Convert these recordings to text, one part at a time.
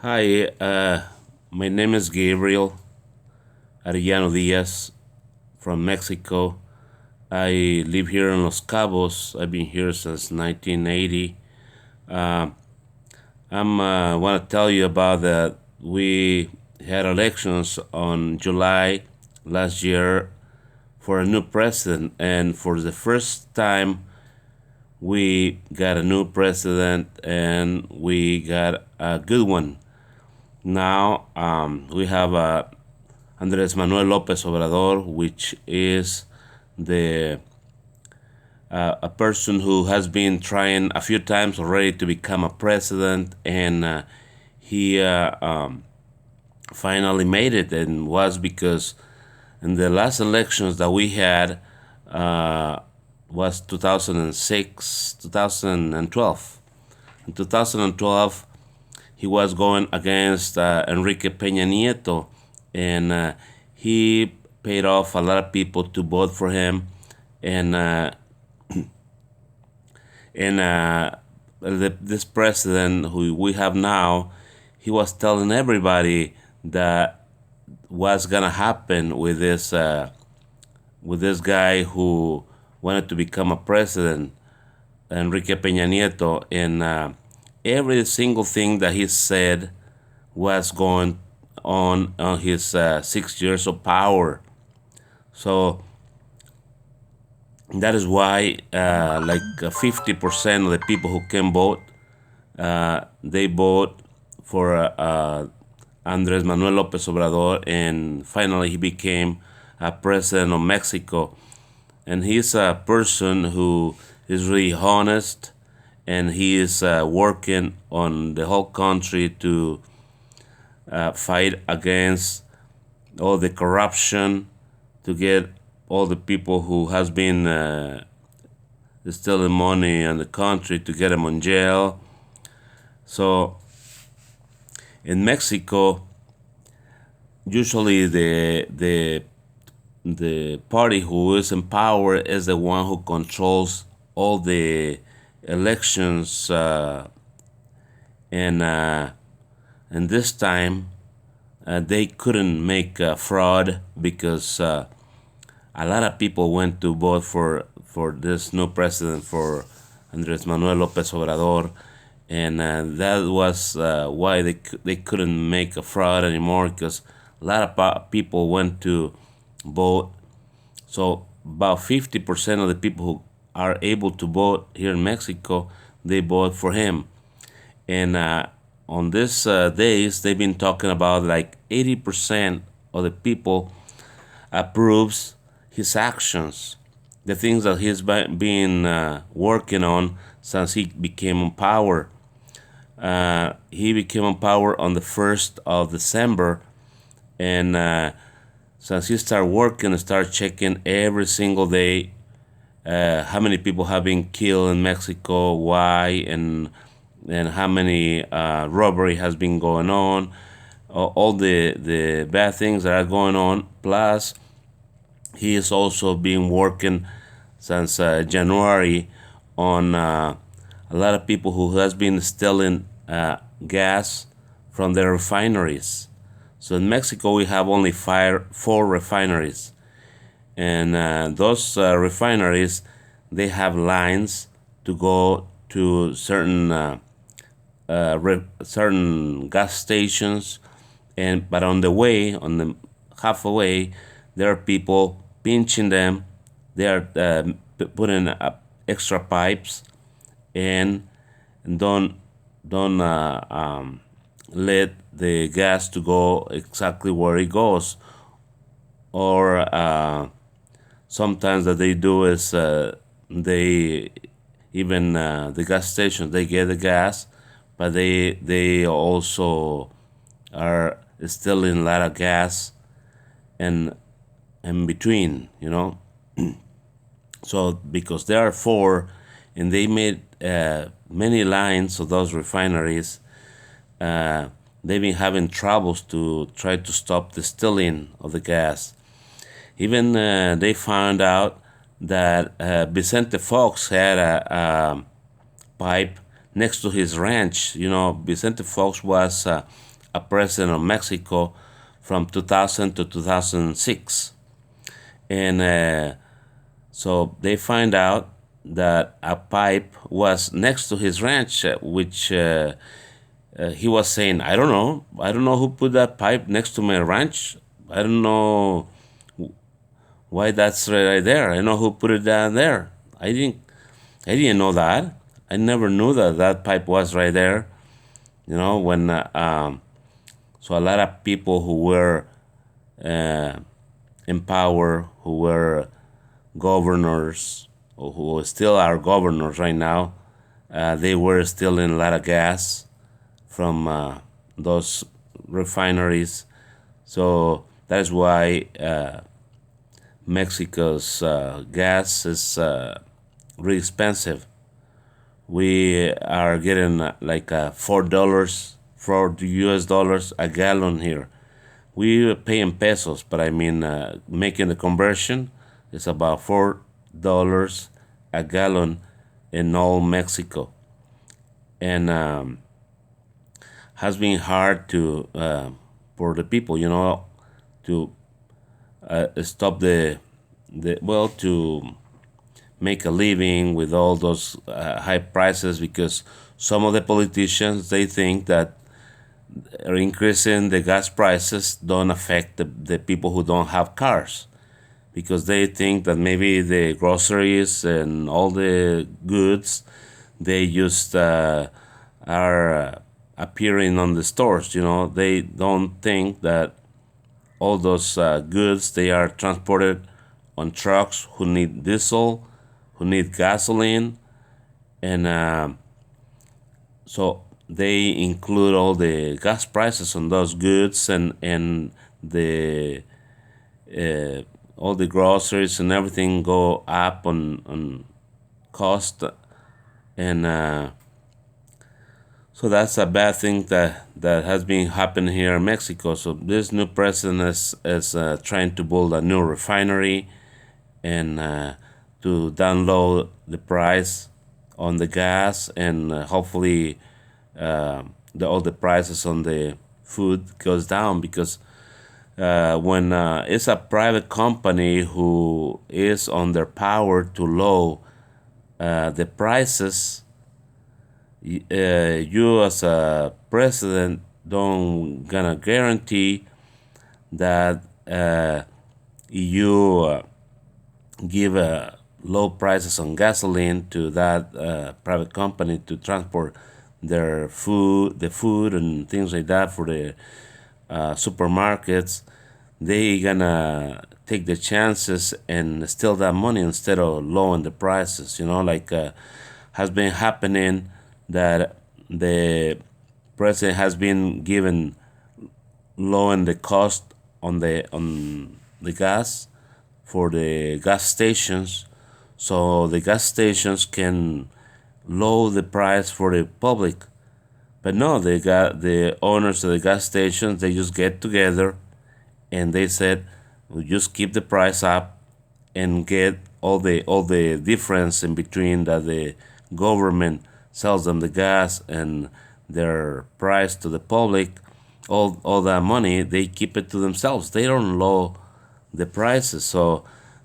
Hi, my name is Gabriel Arellano Diaz from Mexico. I live here in Los Cabos. I've been here since 1980. Uh, I'm want to tell you about that. We had elections on July last year for a new president, and for the first time, we got a new president, and we got a good one. Now we have Andres Manuel Lopez Obrador, which is the a person who has been trying a few times already to become a president, and he finally made it, and was because in the last elections that we had was 2006, 2012. In 2012, he was going against Enrique Peña Nieto, and he paid off a lot of people to vote for him, and this president who we have now, he was telling everybody that what's gonna happen with this guy who wanted to become a president, Enrique Peña Nieto, and every single thing that he said was going on his 6 years of power. So that is why, like 50% of the people who can vote, they vote for Andres Manuel Lopez Obrador, and finally he became a president of Mexico. And he's a person who is really honest, and he is working on the whole country to fight against all the corruption, to get all the people who has been stealing money in the country, to get them in jail. So in Mexico, usually the party who is in power is the one who controls all the elections, and this time they couldn't make fraud, because a lot of people went to vote for this new president, for Andres Manuel Lopez Obrador, and that was why they couldn't make a fraud anymore, because a lot of people went to vote. So about 50% of the people who are able to vote here in Mexico, they vote for him. And on these days, they've been talking about like 80% of the people approves his actions, the things that he's been working on since he became in power. He became in power on the 1st of December, and since he started working, start checking every single day how many people have been killed in Mexico, why, and how many robbery has been going on, all the bad things that are going on. Plus, he is also been working since January on a lot of people who has been stealing gas from their refineries. So in Mexico, we have only four refineries, and those refineries, they have lines to go to certain gas stations, and but on the way, on the halfway, there are people pinching them. They are putting extra pipes, and don't let the gas to go exactly where it goes. Or sometimes that they do is they even the gas stations, they get the gas, but they also are stealing a lot of gas and in between, So because there are four, and they made many lines of those refineries, they've been having troubles to try to stop the stealing of the gas. Even they found out that Vicente Fox had a pipe next to his ranch. Vicente Fox was a president of Mexico from 2000 to 2006. And so they find out that a pipe was next to his ranch, which he was saying, I don't know who put that pipe next to my ranch. I don't know why that's right there. I know who put it down there. I didn't know that. I never knew that that pipe was right there. You know, when so a lot of people who were uh, in power, who were governors, or who still are governors right now, they were still in a lot of gas from those refineries. So that's why Mexico's gas is really expensive. We are getting like $4, $4 US a gallon here. We pay in pesos, but I mean, making the conversion is about $4 a gallon in all Mexico, and has been hard to for the people, you know, to stop to make a living with all those high prices, because some of the politicians, they think that increasing the gas prices don't affect the people who don't have cars, because they think that maybe the groceries and all the goods, they just are appearing on the stores. You know, they don't think that all those goods, they are transported on trucks who need diesel, who need gasoline, and so they include all the gas prices on those goods, and the all the groceries and everything go up on cost, and so that's a bad thing that has been happening here in Mexico. So this new president is trying to build a new refinery, and to download the price on the gas, and hopefully all the prices on the food goes down, because when it's a private company who is on their power to lower the prices, you as a president don't gonna guarantee that you give low prices on gasoline to that private company to transport the food and things like that for the supermarkets. They gonna take the chances and steal that money instead of lowering the prices. You know, like has been happening, that the president has been given lowering the cost on the gas for the gas stations, so the gas stations can lower the price for the public. But no, they got the owners of the gas stations, they just get together and they said, we'll just keep the price up and get all the difference in between that the government sells them the gas and their price to the public, all that money, they keep it to themselves. They don't lower the prices. So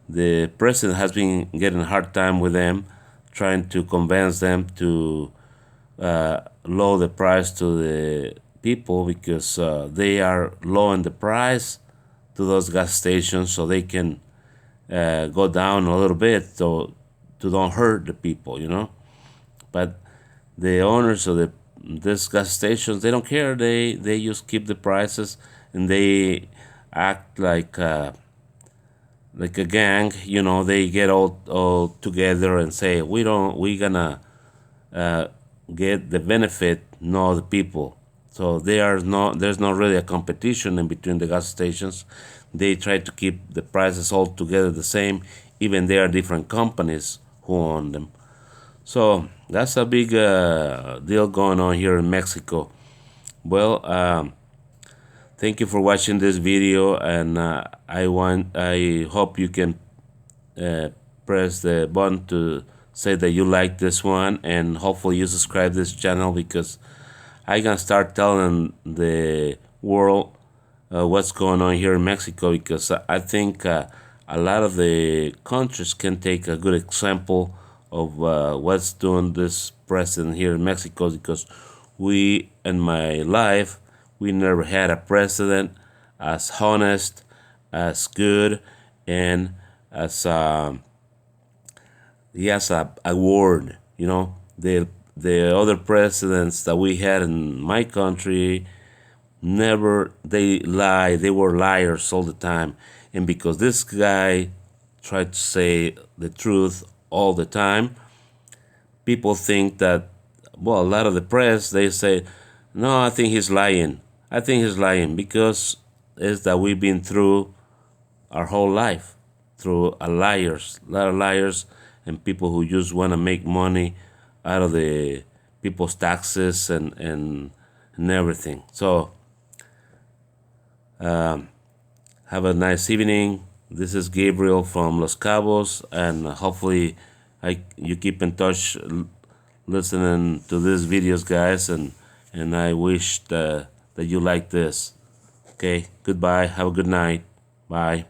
the president has been getting a hard time with them, trying to convince them to lower the price to the people, because they are lowering the price to those gas stations so they can go down a little bit, to don't hurt the people, you know. But the owners of these gas stations, they don't care. They just keep the prices, and they act like a gang. You know, they get all together and say, we gonna get the benefit, not the people. So there's not really a competition in between the gas stations. They try to keep the prices all together the same, even there are different companies who own them. So that's a big deal going on here in Mexico. Well, thank you for watching this video, and I hope you can press the button to say that you like this one, and hopefully you subscribe this channel, because I can start telling the world what's going on here in Mexico, because I think a lot of the countries can take a good example of what's doing this president here in Mexico, because we, in my life, we never had a president as honest, as good, and as he has a word. The other presidents that we had in my country, never, they lie. They were liars all the time. And because this guy tried to say the truth all the time, people think that, well, a lot of the press, they say, no, I think he's lying. I think he's lying, because it's that we've been through our whole life through a lot of liars, and people who just want to make money out of the people's taxes and everything. So have a nice evening. This is Gabriel from Los Cabos, and hopefully you keep in touch listening to these videos, guys, and I wish that you like this. Okay, goodbye. Have a good night. Bye.